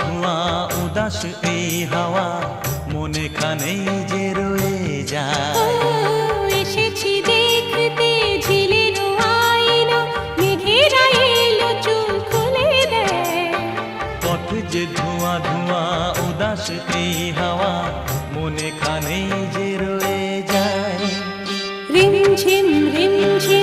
ধোঁয়া উদাস এই হাওয়া মনে খানেই যে রয়ে যায়। এসেছি দেখতে ঝিলের আয়না, মেঘেরা এলো চুল খুলে দেয়। পথ যে ধোঁয়া ধোঁয়া উদাস এই হাওয়া মনে খানেই যে রয়ে যায়। রিমঝিম রিমঝিম